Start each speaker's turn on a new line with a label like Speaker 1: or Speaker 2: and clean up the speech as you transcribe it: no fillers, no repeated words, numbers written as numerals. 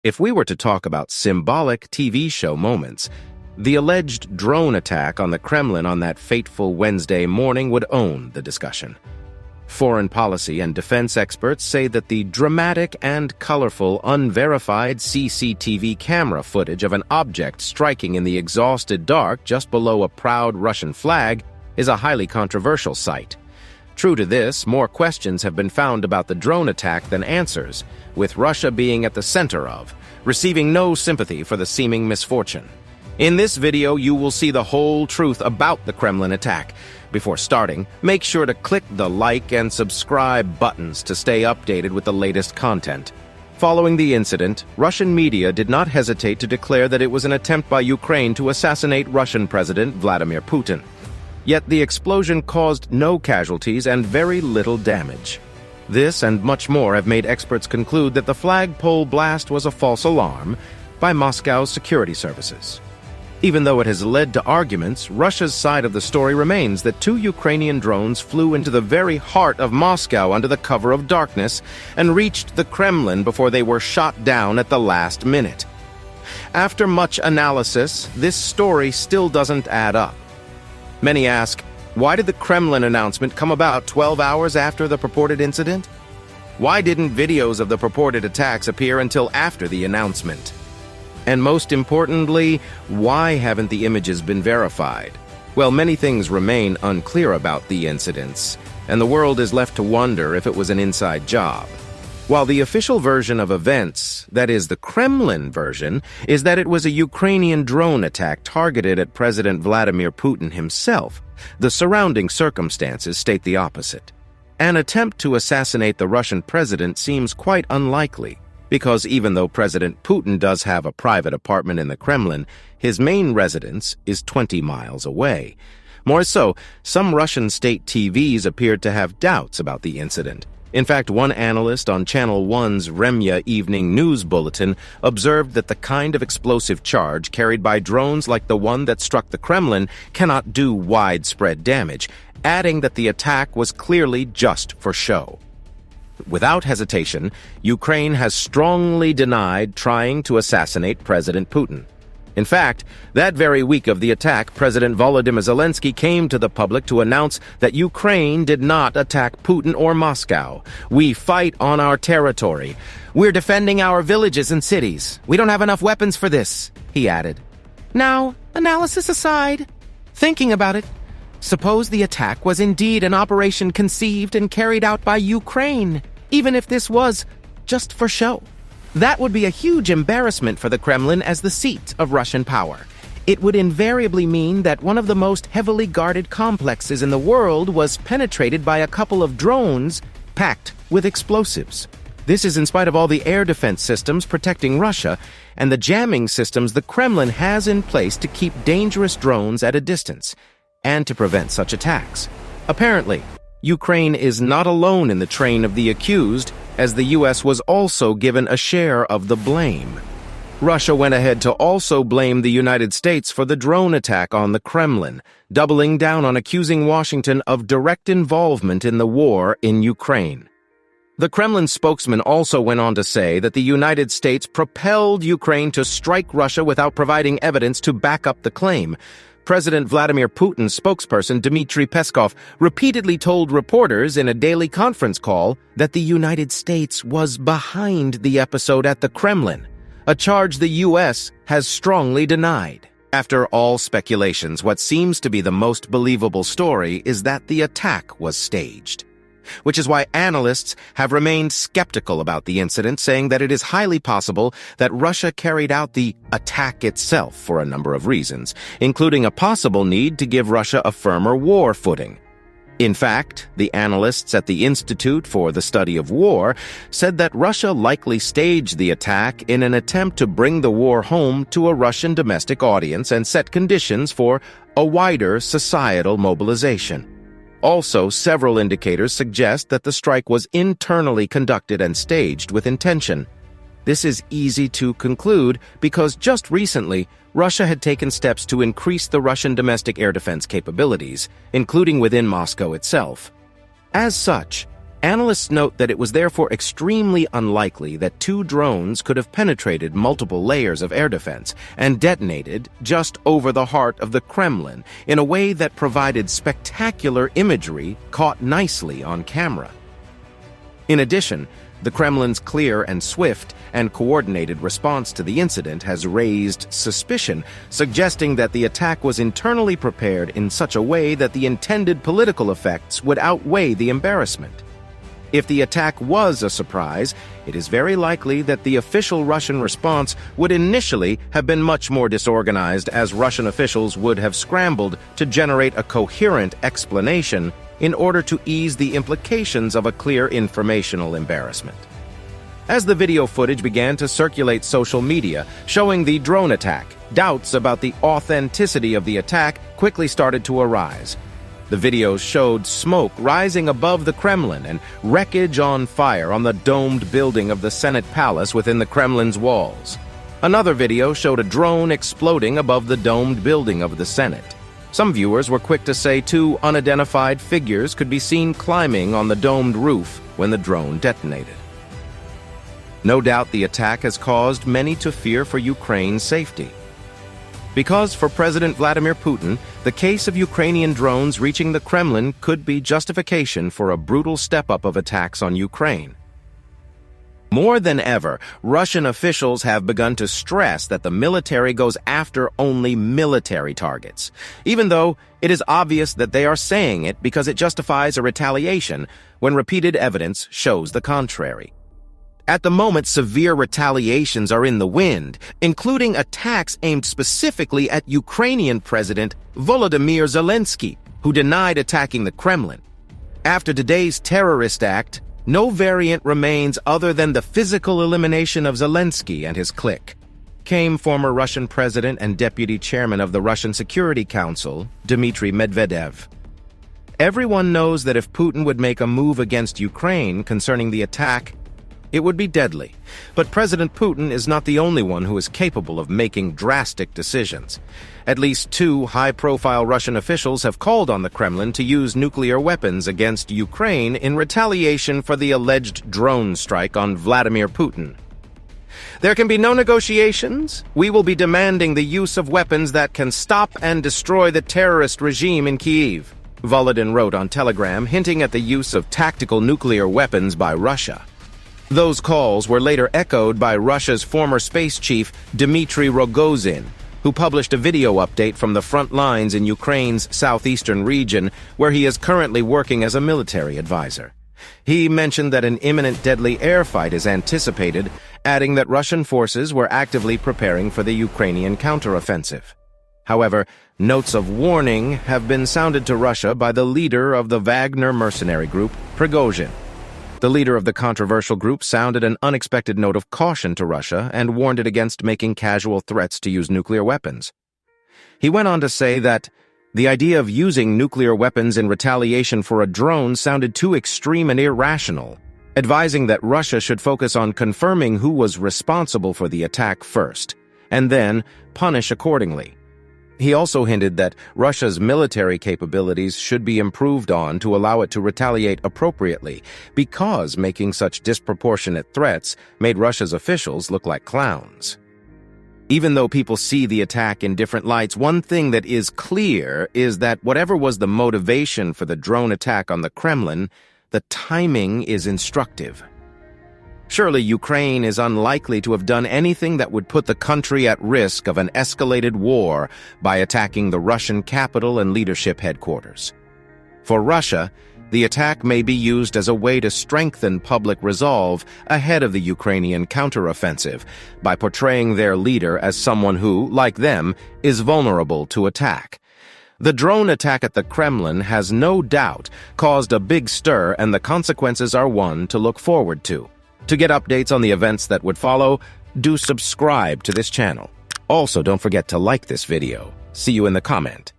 Speaker 1: If we were to talk about symbolic TV show moments, the alleged drone attack on the Kremlin on that fateful Wednesday morning would own the discussion. Foreign policy and defense experts say that the dramatic and colorful, unverified CCTV camera footage of an object striking in the exhausted dark just below a proud Russian flag is a highly controversial sight. True to this, more questions have been found about the drone attack than answers, with Russia being at the center of, receiving no sympathy for the seeming misfortune. In this video, you will see the whole truth about the Kremlin attack. Before starting, make sure to click the like and subscribe buttons to stay updated with the latest content. Following the incident, Russian media did not hesitate to declare that it was an attempt by Ukraine to assassinate Russian President Vladimir Putin. Yet the explosion caused no casualties and very little damage. This and much more have made experts conclude that the flagpole blast was a false alarm by Moscow's security services. Even though it has led to arguments, Russia's side of the story remains that 2 Ukrainian drones flew into the very heart of Moscow under the cover of darkness and reached the Kremlin before they were shot down at the last minute. After much analysis, this story still doesn't add up. Many ask, why did the Kremlin announcement come about 12 hours after the purported incident? Why didn't videos of the purported attacks appear until after the announcement? And most importantly, why haven't the images been verified? Well, many things remain unclear about the incidents, and the world is left to wonder if it was an inside job. While the official version of events, that is the Kremlin version, is that it was a Ukrainian drone attack targeted at President Vladimir Putin himself, the surrounding circumstances state the opposite. An attempt to assassinate the Russian president seems quite unlikely, because even though President Putin does have a private apartment in the Kremlin, his main residence is 20 miles away. More so, some Russian state TVs appeared to have doubts about the incident. In fact, one analyst on Channel 1's Remya evening news bulletin observed that the kind of explosive charge carried by drones like the one that struck the Kremlin cannot do widespread damage, adding that the attack was clearly just for show. Without hesitation, Ukraine has strongly denied trying to assassinate President Putin. In fact, that very week of the attack, President Volodymyr Zelensky came to the public to announce that Ukraine did not attack Putin or Moscow. We fight on our territory. We're defending our villages and cities. We don't have enough weapons for this, he added. Now, analysis aside, thinking about it, suppose the attack was indeed an operation conceived and carried out by Ukraine, even if this was just for show. That would be a huge embarrassment for the Kremlin as the seat of Russian power. It would invariably mean that one of the most heavily guarded complexes in the world was penetrated by a couple of drones packed with explosives. This is in spite of all the air defense systems protecting Russia and the jamming systems the Kremlin has in place to keep dangerous drones at a distance and to prevent such attacks. Apparently, Ukraine is not alone in the train of the accused, as the U.S. was also given a share of the blame. Russia went ahead to also blame the United States for the drone attack on the Kremlin, doubling down on accusing Washington of direct involvement in the war in Ukraine. The Kremlin spokesman also went on to say that the United States propelled Ukraine to strike Russia without providing evidence to back up the claim. President Vladimir Putin's spokesperson Dmitry Peskov repeatedly told reporters in a daily conference call that the United States was behind the episode at the Kremlin, a charge the U.S. has strongly denied. After all speculations, what seems to be the most believable story is that the attack was staged, which is why analysts have remained skeptical about the incident, saying that it is highly possible that Russia carried out the attack itself for a number of reasons, including a possible need to give Russia a firmer war footing. In fact, the analysts at the Institute for the Study of War said that Russia likely staged the attack in an attempt to bring the war home to a Russian domestic audience and set conditions for a wider societal mobilization. Also, several indicators suggest that the strike was internally conducted and staged with intention. This is easy to conclude because just recently, Russia had taken steps to increase the Russian domestic air defense capabilities, including within Moscow itself. As such, Analysts note that it was therefore extremely unlikely that two drones could have penetrated multiple layers of air defense and detonated just over the heart of the Kremlin in a way that provided spectacular imagery caught nicely on camera. In addition, the Kremlin's clear and swift and coordinated response to the incident has raised suspicion, suggesting that the attack was internally prepared in such a way that the intended political effects would outweigh the embarrassment. If the attack was a surprise, it is very likely that the official Russian response would initially have been much more disorganized, as Russian officials would have scrambled to generate a coherent explanation in order to ease the implications of a clear informational embarrassment. As the video footage began to circulate social media showing the drone attack, doubts about the authenticity of the attack quickly started to arise. The videos showed smoke rising above the Kremlin and wreckage on fire on the domed building of the Senate Palace within the Kremlin's walls. Another video showed a drone exploding above the domed building of the Senate. Some viewers were quick to say two unidentified figures could be seen climbing on the domed roof when the drone detonated. No doubt the attack has caused many to fear for Ukraine's safety. Because for President Vladimir Putin, the case of Ukrainian drones reaching the Kremlin could be justification for a brutal step-up of attacks on Ukraine. More than ever, Russian officials have begun to stress that the military goes after only military targets, even though it is obvious that they are saying it because it justifies a retaliation when repeated evidence shows the contrary. At the moment, severe retaliations are in the wind, including attacks aimed specifically at Ukrainian President Volodymyr Zelensky, who denied attacking the Kremlin. After today's terrorist act, no variant remains other than the physical elimination of Zelensky and his clique, came former Russian President and Deputy Chairman of the Russian Security Council, Dmitry Medvedev. Everyone knows that if Putin would make a move against Ukraine concerning the attack, it would be deadly. But President Putin is not the only one who is capable of making drastic decisions. At least two high-profile Russian officials have called on the Kremlin to use nuclear weapons against Ukraine in retaliation for the alleged drone strike on Vladimir Putin. There can be no negotiations. We will be demanding the use of weapons that can stop and destroy the terrorist regime in Kyiv, Volodin wrote on Telegram, hinting at the use of tactical nuclear weapons by Russia. Those calls were later echoed by Russia's former space chief Dmitry Rogozin, who published a video update from the front lines in Ukraine's southeastern region, where he is currently working as a military advisor. He mentioned that an imminent deadly air fight is anticipated, adding that Russian forces were actively preparing for the Ukrainian counteroffensive. However, notes of warning have been sounded to Russia by the leader of the Wagner mercenary group, Prigozhin. The leader of the controversial group sounded an unexpected note of caution to Russia and warned it against making casual threats to use nuclear weapons. He went on to say that the idea of using nuclear weapons in retaliation for a drone sounded too extreme and irrational, advising that Russia should focus on confirming who was responsible for the attack first, and then punish accordingly. He also hinted that Russia's military capabilities should be improved on to allow it to retaliate appropriately, because making such disproportionate threats made Russia's officials look like clowns. Even though people see the attack in different lights, one thing that is clear is that whatever was the motivation for the drone attack on the Kremlin, the timing is instructive. Surely Ukraine is unlikely to have done anything that would put the country at risk of an escalated war by attacking the Russian capital and leadership headquarters. For Russia, the attack may be used as a way to strengthen public resolve ahead of the Ukrainian counteroffensive by portraying their leader as someone who, like them, is vulnerable to attack. The drone attack at the Kremlin has no doubt caused a big stir, and the consequences are one to look forward to. To get updates on the events that would follow, do subscribe to this channel. Also, don't forget to like this video. See you in the comment.